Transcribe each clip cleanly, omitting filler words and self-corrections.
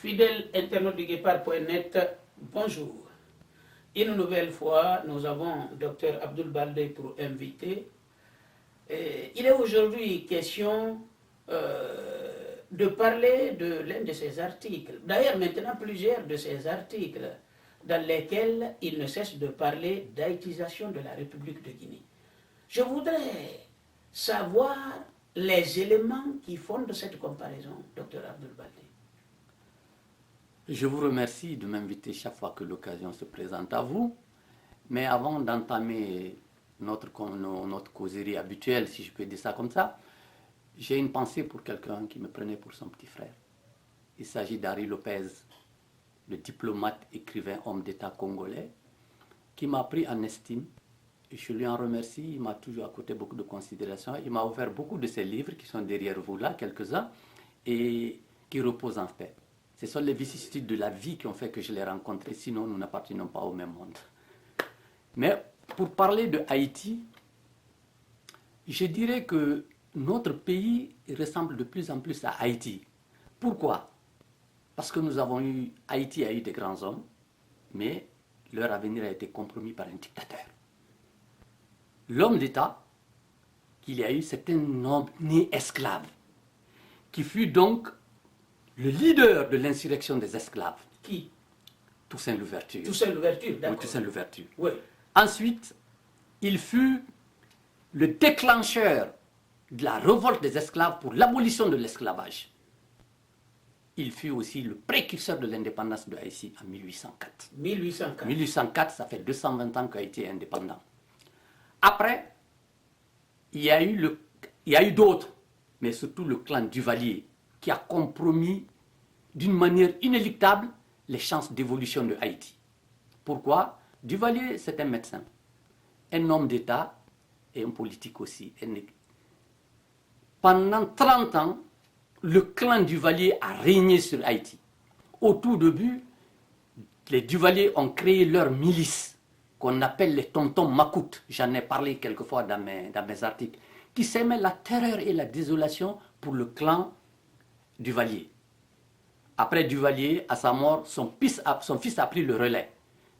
Fidèles internautes du Guépard.net, bonjour. Une nouvelle fois, nous avons Dr Abdoul Baldé pour invité. Il est aujourd'hui question de parler de l'un de ses articles. D'ailleurs, maintenant, plusieurs de ses articles dans lesquels il ne cesse de parler d'haïtisation de la République de Guinée. Je voudrais savoir les éléments qui fondent cette comparaison, Dr Abdoul Baldé. Je vous remercie de m'inviter chaque fois que l'occasion se présente à vous. Mais avant d'entamer notre causerie habituelle, si je peux dire ça comme ça, j'ai une pensée pour quelqu'un qui me prenait pour son petit frère. Il s'agit d'Harry Lopez, le diplomate, écrivain, homme d'État congolais, qui m'a pris en estime. Et je lui en remercie, il m'a toujours accordé beaucoup de considération. Il m'a offert beaucoup de ses livres qui sont derrière vous là, quelques-uns, et qui reposent en paix. Ce sont les vicissitudes de la vie qui ont fait que je l'ai rencontré, sinon nous n'appartenons pas au même monde. Mais pour parler de Haïti, je dirais que notre pays ressemble de plus en plus à Haïti. Pourquoi? Parce que Haïti a eu des grands hommes, mais leur avenir a été compromis par un dictateur. L'homme d'État qu'il y a eu, c'est un homme né esclave, qui fut donc le leader de l'insurrection des esclaves. Qui? Toussaint Louverture. Toussaint Louverture, d'accord. Oui, Toussaint Louverture. Oui. Ensuite, il fut le déclencheur de la révolte des esclaves pour l'abolition de l'esclavage. Il fut aussi le précurseur de l'indépendance de Haïti en 1804. 1804. 1804, ça fait 220 ans qu'Haïti est indépendant. Après, il y a eu d'autres, mais surtout le clan Duvalier, qui a compromis d'une manière inéluctable les chances d'évolution de Haïti. Pourquoi? Duvalier, c'est un médecin, un homme d'État et un politique aussi. Pendant 30 ans, le clan Duvalier a régné sur Haïti. Au tout début, les Duvalier ont créé leur milice, qu'on appelle les tontons macoutes. J'en ai parlé quelquefois dans mes articles, qui sèment la terreur et la désolation pour le clan Duvalier. Après Duvalier, à sa mort, son fils a pris le relais.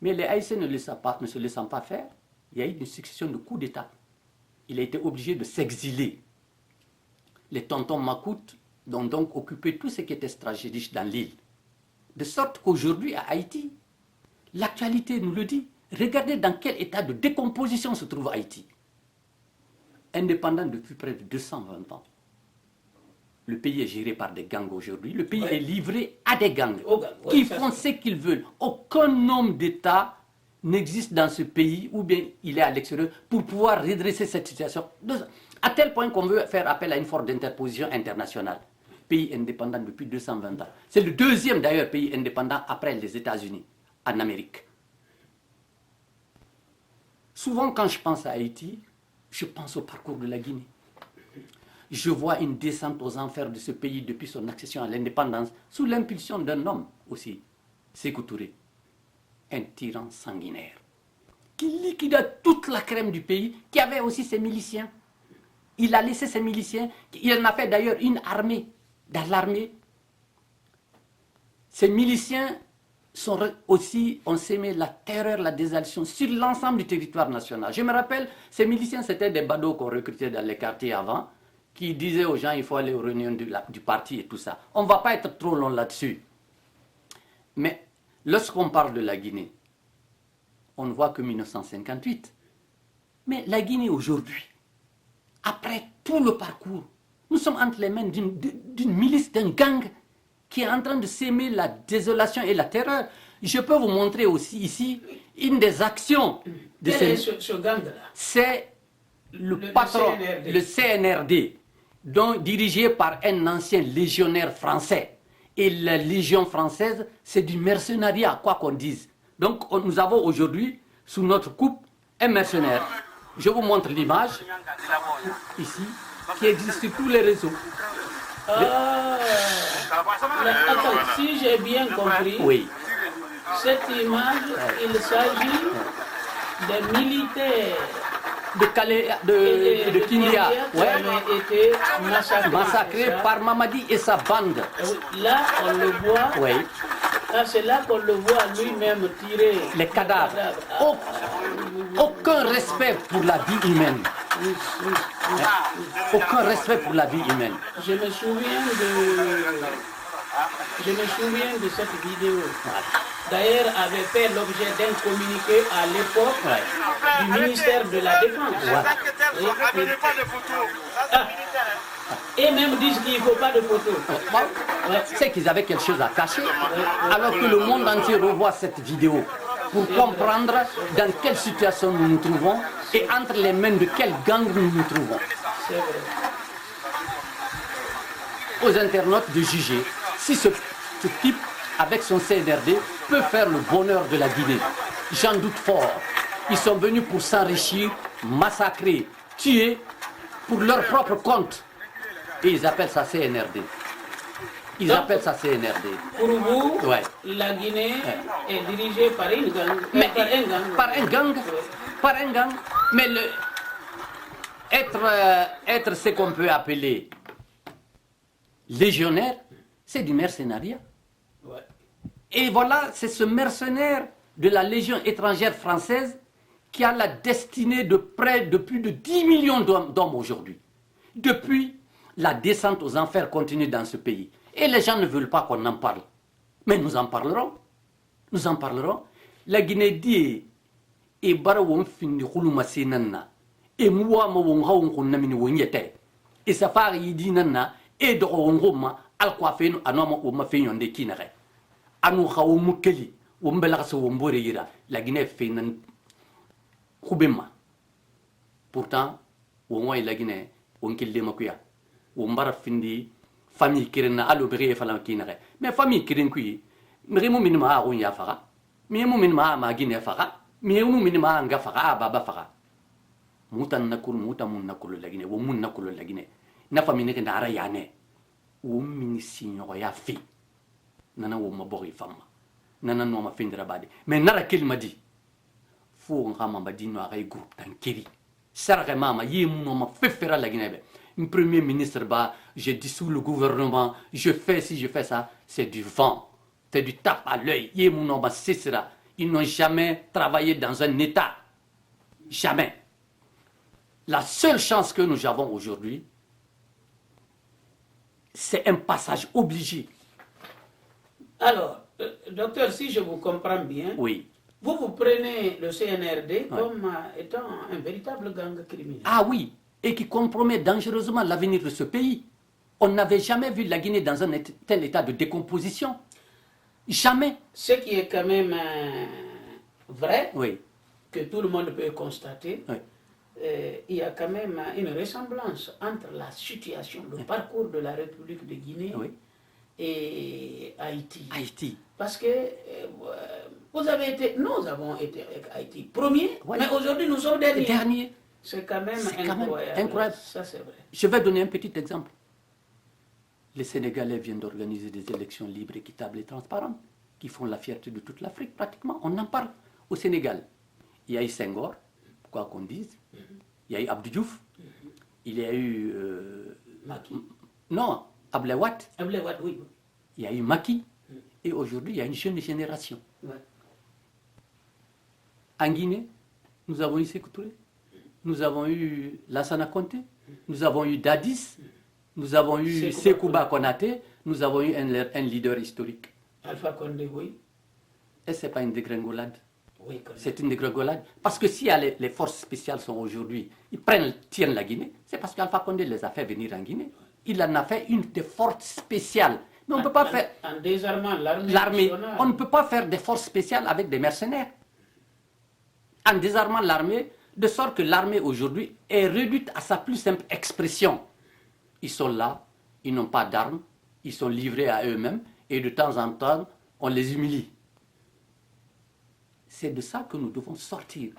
Mais les Haïtiens ne se laissant pas faire, il y a eu une succession de coups d'État. Il a été obligé de s'exiler. Les tontons macoutes ont donc occupé tout ce qui était stratégique dans l'île. De sorte qu'aujourd'hui, à Haïti, l'actualité nous le dit. Regardez dans quel état de décomposition se trouve Haïti. Indépendant depuis près de 220 ans. Le pays est géré par des gangs aujourd'hui. Le pays est livré à des gangs qui font ce qu'ils veulent. Aucun homme d'État n'existe dans ce pays, ou bien il est à l'extérieur, pour pouvoir redresser cette situation. À tel point qu'on veut faire appel à une force d'interposition internationale. Pays indépendant depuis 220 ans. C'est le deuxième d'ailleurs pays indépendant après les États-Unis, en Amérique. Souvent quand je pense à Haïti, je pense au parcours de la Guinée. Je vois une descente aux enfers de ce pays depuis son accession à l'indépendance, sous l'impulsion d'un homme aussi, Sékou Touré, un tyran sanguinaire, qui liquida toute la crème du pays, qui avait aussi ses miliciens. Il a laissé ses miliciens, il en a fait d'ailleurs une armée. Dans l'armée, ces miliciens ont sémé la terreur, la désolation sur l'ensemble du territoire national. Je me rappelle, ces miliciens, c'était des badauds qu'on recrutait dans les quartiers avant, qui disaient aux gens il faut aller aux réunions du parti et tout ça. On ne va pas être trop long là-dessus. Mais lorsqu'on parle de la Guinée, on ne voit que 1958. Mais la Guinée aujourd'hui, après tout le parcours, nous sommes entre les mains d'une milice, d'un gang qui est en train de s'aimer la désolation et la terreur. Je peux vous montrer aussi ici une des actions de ce gang-là. C'est le patron, le CNRD, dirigé par un ancien légionnaire français. Et la Légion française, c'est du mercenariat, quoi qu'on dise. Donc nous avons aujourd'hui, sous notre coupe, un mercenaire. Je vous montre l'image, ici, qui existe sur tous les réseaux. Attends, si j'ai bien compris, oui. Cette image, il s'agit des militaires de Kindia, qui avait été massacré par Mamadi et sa bande. Là, on le voit. Oui. C'est là qu'on le voit lui-même tirer les cadavres. Aucun respect pour la vie humaine. Aucun respect pour la vie humaine. Je me souviens de cette vidéo. D'ailleurs, avait fait l'objet d'un communiqué à l'époque du ministère de la Défense. Et même disent qu'il ne faut pas de photos. C'est qu'ils avaient quelque chose à cacher, alors que le monde entier revoit cette vidéo pour comprendre dans quelle situation nous nous trouvons et entre les mains de quel gang nous nous trouvons. C'est vrai. Aux internautes de juger si ce type, avec son CNRD, peut faire le bonheur de la Guinée. J'en doute fort. Ils sont venus pour s'enrichir, massacrer, tuer pour leur propre compte. Et ils appellent ça CNRD. Ils appellent ça CNRD. Pour vous, la Guinée est dirigée par une gang. Par un gang. Mais être ce qu'on peut appeler légionnaire, c'est du mercenariat. Et voilà, c'est ce mercenaire de la Légion étrangère française qui a la destinée de plus de 10 millions d'hommes aujourd'hui. Depuis, la descente aux enfers continue dans ce pays. Et les gens ne veulent pas qu'on en parle. Mais nous en parlerons. Nous en parlerons. La Guinée dit et bara won findi khuluma sinanna e muwa ma won hawon kun namini won yete e safari yidi nanna e do won goma al kwa fenu anoma o ma fenyo de kinare anu khawu mukeli wo mbela so wo mbore yira la Guinée fenan khubema pourtant won way la Guinée won kille makuya wo mbara findi famille kirena alo bere fala kinare mais famille kiren kuyi mremo minima a on ya fara mi mu minima ma Guinée fara mi mu minima nga fara baba fara mutan nakul mutamun nakul la Guinée wo mun nakul la Guinée na famille ne ndara yane wo mini sinyo ya fi nana wo mabori fama nana no ma findira bade mais nara kelma di fo ngama badi no ay groupe tankiri sarga mama yimu no ma fefera la Guinée un premier ministre je dissous le gouvernement, je fais ci, je fais ça, c'est du vent, c'est du tape à l'œil. Ils n'ont jamais travaillé dans un État. Jamais. La seule chance que nous avons aujourd'hui, c'est un passage obligé. Alors, docteur, si je vous comprends bien, oui. Vous prenez le CNRD comme étant un véritable gang criminel. Ah oui, et qui compromet dangereusement l'avenir de ce pays. On n'avait jamais vu la Guinée dans un tel état de décomposition. Jamais. Ce qui est quand même vrai, oui. que tout le monde peut constater, oui. Il y a quand même une ressemblance entre la situation, le parcours de la République de Guinée oui. et Haïti. Haïti. Parce que nous avons été avec Haïti premiers, oui. mais aujourd'hui nous sommes derniers. Derniers. C'est quand même incroyable. Ça, c'est vrai. Je vais donner un petit exemple. Les Sénégalais viennent d'organiser des élections libres, équitables et transparentes qui font la fierté de toute l'Afrique pratiquement. On en parle au Sénégal. Il y a eu Senghor, quoi qu'on dise. Il y a eu Abdou Diouf. Il y a eu... Macky. Non, Abdoulaye Wade. Abdoulaye Wade, oui. Il y a eu Macky. Et aujourd'hui, il y a une jeune génération. Ouais. En Guinée, nous avons eu Sékou Touré. Nous avons eu Lassana Conté, nous avons eu Dadis, nous avou eu Sekouba Konaté, nous avons eu un leader historique. Alpha Condé, oui. Et ce n'est pas une dégringolade. Oui, c'est une dégringolade. Parce que si les forces spéciales sont aujourd'hui, ils tiennent la Guinée, c'est parce qu'Alpha Condé les a fait venir en Guinée. Il en a fait une des forces spéciales. Mais on ne peut pas faire... En désarmant l'armée. On ne peut pas faire des forces spéciales avec des mercenaires. En désarmant l'armée, de sorte que l'armée aujourd'hui est réduite à sa plus simple expression. Ils sont là, ils n'ont pas d'armes, ils sont livrés à eux-mêmes et de temps en temps, on les humilie. C'est de ça que nous devons sortir.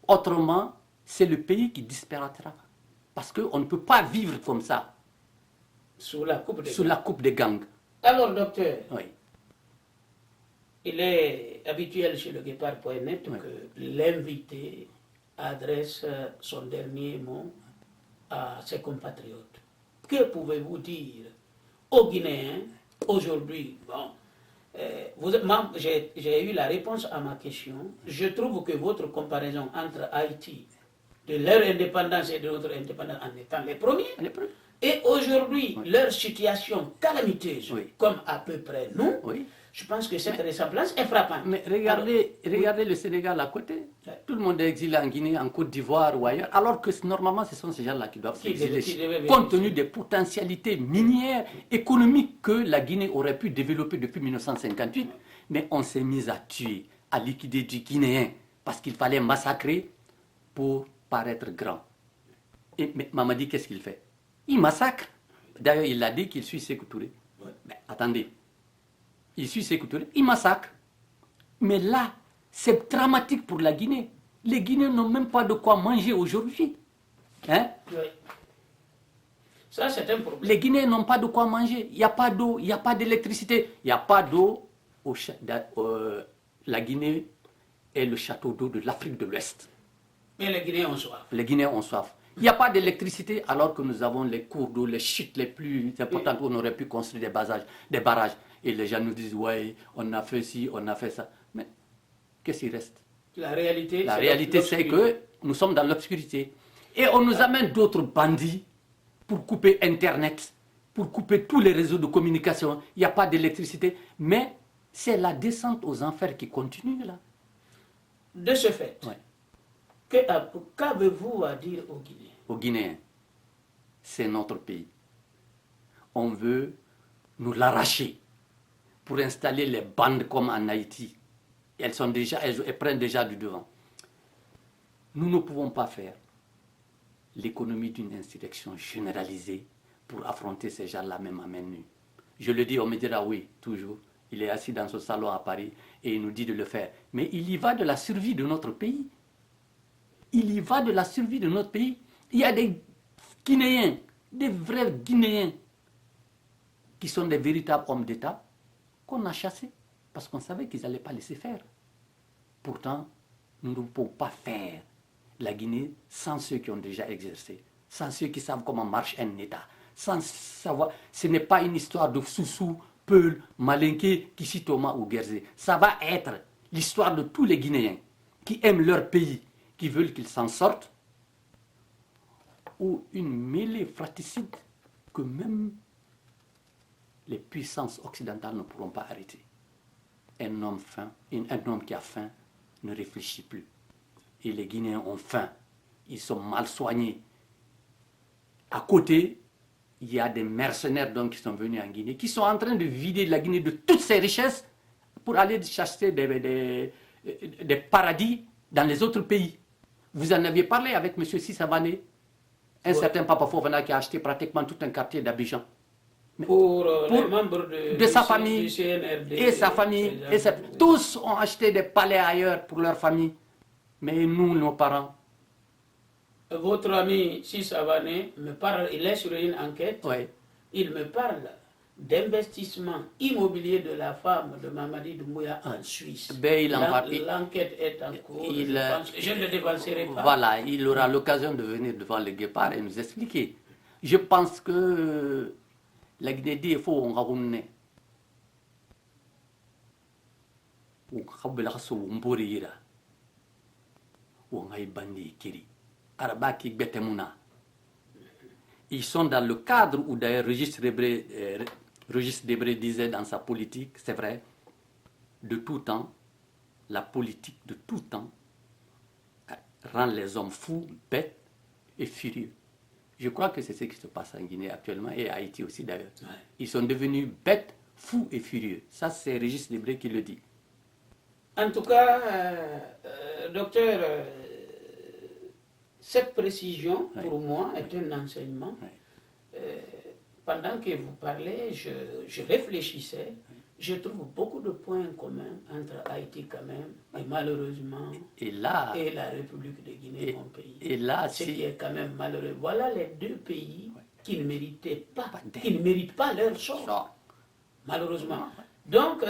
Autrement, c'est le pays qui disparaîtra. Parce qu'on ne peut pas vivre comme ça. Sous la coupe des gangs. Alors, docteur, oui. Il est habituel chez le Guépard.net que l'invité adresse son dernier mot à ses compatriotes. Que pouvez-vous dire aux Guinéens aujourd'hui? Bon, j'ai eu la réponse à ma question. Je trouve que votre comparaison entre Haïti, de leur indépendance et de notre indépendance en étant les premiers, et aujourd'hui leur situation calamiteuse, comme à peu près nous, je pense que cette ressemblance est frappante. Mais regardez le Sénégal à côté. Tout le monde est exilé en Guinée, en Côte d'Ivoire ou ailleurs, alors que normalement ce sont ces gens-là qui doivent s'exiler, compte tenu des potentialités minières, économiques que la Guinée aurait pu développer depuis 1958. Mais on s'est mis à tuer, à liquider du Guinéen, parce qu'il fallait massacrer pour paraître grand. Mais Mamadi, qu'est-ce qu'il fait? Il massacre. D'ailleurs, il a dit qu'il suit Sékou Touré. Mais attendez. Il suit Sékou Touré, il massacre. Mais là, c'est dramatique pour la Guinée. Les Guinéens n'ont même pas de quoi manger aujourd'hui. Hein? Oui. Ça, c'est un problème. Les Guinéens n'ont pas de quoi manger. Il n'y a pas d'eau, il n'y a pas d'électricité. Il n'y a pas d'eau. La Guinée est le château d'eau de l'Afrique de l'Ouest. Mais les Guinéens ont soif. Les Guinéens ont soif. Il n'y a pas d'électricité alors que nous avons les cours d'eau, les chutes les plus importantes où on aurait pu construire des barrages. Et les gens nous disent, ouais, on a fait ci, on a fait ça. Mais qu'est-ce qui reste? La réalité, c'est que nous sommes dans l'obscurité. Et on nous amène d'autres bandits pour couper Internet, pour couper tous les réseaux de communication. Il n'y a pas d'électricité. Mais c'est la descente aux enfers qui continue là. De ce fait, qu'avez-vous à dire aux Guinéens? Aux Guinéens, c'est notre pays. On veut nous l'arracher pour installer les bandes comme en Haïti. Elles prennent déjà du devant. Nous ne pouvons pas faire l'économie d'une insurrection généralisée pour affronter ces gens-là même à main nue. Je le dis, on me dira oui, toujours. Il est assis dans son salon à Paris et il nous dit de le faire. Mais il y va de la survie de notre pays. Il y va de la survie de notre pays. Il y a des Guinéens, des vrais Guinéens, qui sont des véritables hommes d'État, qu'on a chassés, parce qu'on savait qu'ils n'allaient pas laisser faire. Pourtant, nous ne pouvons pas faire la Guinée sans ceux qui ont déjà exercé, sans ceux qui savent comment marche un État, sans savoir. Ce n'est pas une histoire de Soussou, Peul, Malinké, Kissi Thomas ou Guerzé. Ça va être l'histoire de tous les Guinéens qui aiment leur pays, qui veulent qu'ils s'en sortent, ou une mêlée fratricide que même les puissances occidentales ne pourront pas arrêter. Un homme qui a faim ne réfléchit plus. Et les Guinéens ont faim. Ils sont mal soignés. À côté, il y a des mercenaires donc, qui sont venus en Guinée, qui sont en train de vider la Guinée de toutes ses richesses pour aller chercher des paradis dans les autres pays. Vous en aviez parlé avec M. Sissavané, un certain Papa Fofana qui a acheté pratiquement tout un quartier d'Abidjan. Pour les membres de sa famille du CNRD, et sa famille. Tous ont acheté des palais ailleurs pour leur famille. Mais nous, nos parents. Votre ami Sissavané me parle, il est sur une enquête, il me parle d'investissement immobilier de la femme de Mamadi Doumbouya en Suisse. L'enquête est en cours, je ne le dévancerai pas. Voilà, il aura l'occasion de venir devant le Guépard et nous expliquer. Je pense que la Guinée, il faut qu'on ramène. Ils sont dans le cadre où d'ailleurs Régis Debré disait dans sa politique, c'est vrai, de tout temps, la politique de tout temps rend les hommes fous, bêtes et furieux. Je crois que c'est ce qui se passe en Guinée actuellement et à Haïti aussi d'ailleurs. Ils sont devenus bêtes, fous et furieux. Ça, c'est Régis Debré qui le dit. En tout cas, docteur, cette précision, pour moi, est un enseignement. Pendant que vous parlez, je réfléchissais. Je trouve beaucoup de points communs entre Haïti quand même, et malheureusement, et la République de Guinée, mon pays. Et là, ce qui est quand même malheureux. Voilà les deux pays qui ne méritaient pas, qui ne méritent pas leur sort, malheureusement. Donc,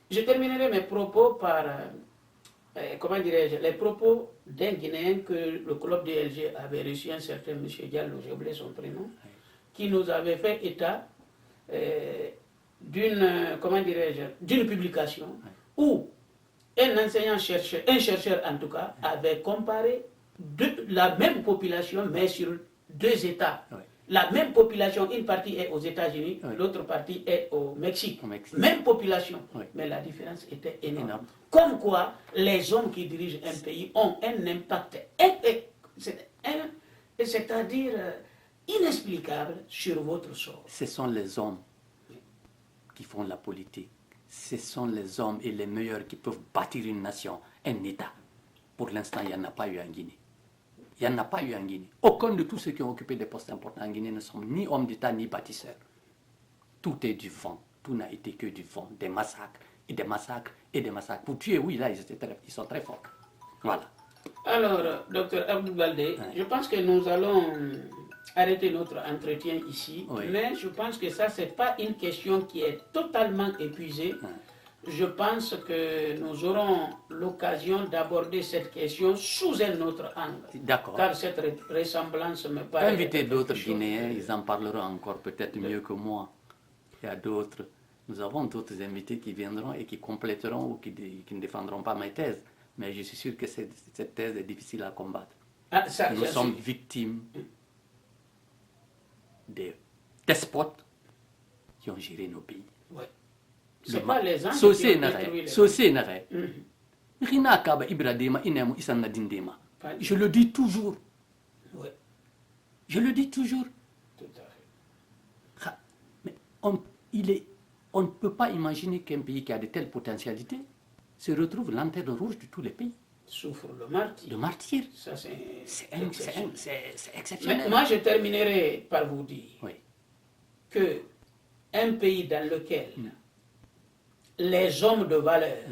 je terminerai mes propos par comment dirais-je, les propos d'un Guinéen que le club DLG avait reçu, un certain M. Diallo, j'ai oublié son prénom, qui nous avait fait état comment dirais-je, d'une publication où un enseignant-chercheur, un chercheur en tout cas, avait comparé la même population, mais sur deux États. La même population, une partie est aux États-Unis, l'autre partie est au Mexique. Même population, mais la différence était énorme. Comme quoi, les hommes qui dirigent un pays ont un impact, c'est-à-dire inexplicable, sur votre sort. Ce sont les hommes qui font la politique. Ce sont les hommes et les meilleurs qui peuvent bâtir une nation, un État. Pour l'instant, il n'y en a pas eu en Guinée. Il n'y en a pas eu en Guinée. Aucun de tous ceux qui ont occupé des postes importants en Guinée ne sont ni hommes d'État ni bâtisseurs. Tout est du vent. Tout n'a été que du vent. Des massacres et des massacres et des massacres. Pour tuer, oui, là, ils sont très forts. Voilà. Alors, docteur Abdou Baldé, je pense que nous allons arrêter notre entretien ici. Mais je pense que ça, ce n'est pas une question qui est totalement épuisée. Je pense que nous aurons l'occasion d'aborder cette question sous un autre angle. D'accord. Car cette ressemblance me paraît... Inviter d'autres Guinéens, ils en parleront encore peut-être mieux que moi. Il y a d'autres. Nous avons d'autres invités qui viendront et qui compléteront ou qui ne défendront pas mes thèses. Mais je suis sûr que cette thèse est difficile à combattre. Nous sommes victimes des despotes qui ont géré nos pays. Ouais. C'est pas les gens qui ont détruit les Je le dis toujours. Ouais. Je le dis toujours. Tout à fait. Mais on ne peut pas imaginer qu'un pays qui a de telles potentialités se retrouve lanterne rouge de tous les pays. Souffre le martyr. Le martyr. Ça, c'est exceptionnel. Mais moi, je terminerai par vous dire que un pays dans lequel les hommes de valeur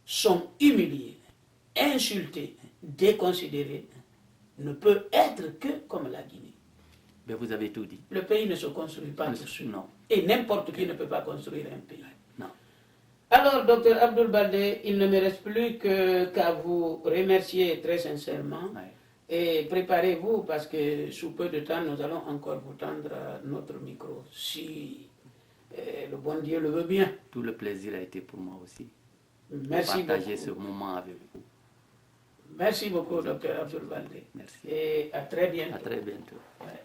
sont humiliés, insultés, déconsidérés, ne peut être que comme la Guinée. Mais vous avez tout dit. Le pays ne se construit pas tout seul. Non. Et n'importe qui ne peut pas construire un pays. Non. Alors, docteur Abdoul Baldé, il ne me reste plus qu'à vous remercier très sincèrement. Et préparez-vous parce que sous peu de temps, nous allons encore vous tendre notre micro, si le bon Dieu le veut bien. Tout le plaisir a été pour moi aussi. Merci partager beaucoup. ce moment avec vous. Merci beaucoup, docteur Abdoul Baldé. Merci. Et à très bientôt. À très bientôt. Ouais.